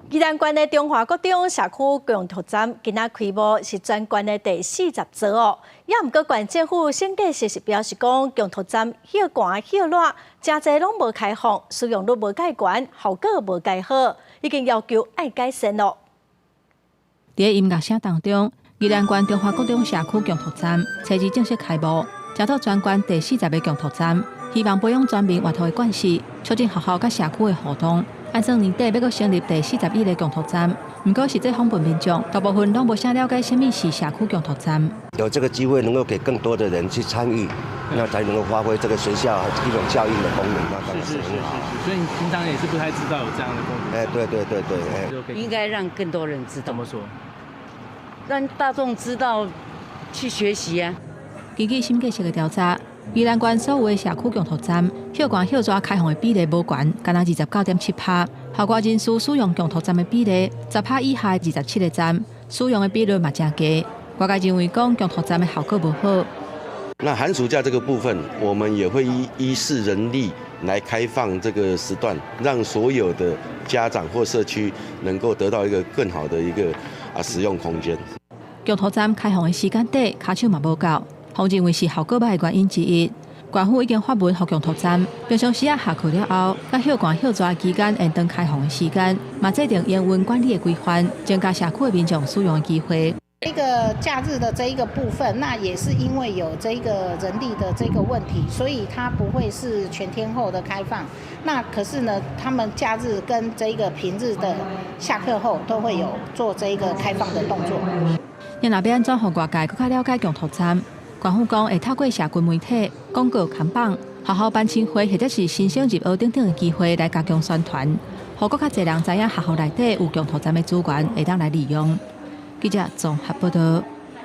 宜兰县的中华国中社区共读站今仔开幕是全县的第40座哦。也毋过，县政府审计事实表示讲，共读站歇寒歇热，真侪拢无开放，使用率无介悬，效果无介好，已经要求爱改善咯。伫音乐声当中，宜兰县中华国中社区共读站初日正式开幕，交到全县第40个共读站，希望培养全民活动的惯势，促进学校甲社区的互动。 按算年底要阁成立第41个共读站，不过实际访问民众，大部分拢无啥了解什么是社区共读站。有这个机会，能够给更多的人去参与，那才能够发挥这个学校一种教育的功能。那当然是很好。所以你平常也是不太知道有这样的功能。哎，对，应该让更多人知道。怎么说？让大众知道去学习啊。根据审计师的调查。 宜兰县所有的社区共读站，歇寒歇热开放的比例无悬，干那29.7%。校外人士使用共读站的比例10%以下，27个站使用的比率嘛真低。外界认为讲共读站的效果无好。那寒暑假这个部分，我们也会依视人力来开放这个时段，让所有的家长或社区能够得到一个更好的一个使用空间。共读站开放的时间短，卡手嘛无够。 互认为是效果歹的原因之一。县府已经发文给共读站，平常时下课了后，甲歇寒歇热期间延长开放的时间，嘛制定严温管理的规范，增加社区的民众使用的机会。这个假日的这一个部分，那也是因为有这个人力的这个问题，所以它不会是全天候的开放。那可是呢，他们假日跟这个平日的下课后都会有做这个开放的动作。你若要安怎让外界更加了解共读站？ 县府讲会透过社群媒体、广告看板、学校办亲会或者是新生入学等等的机会来加强宣传，让更加侪人知影学校内底有共读站的资源，会当来利用。记者综合报道。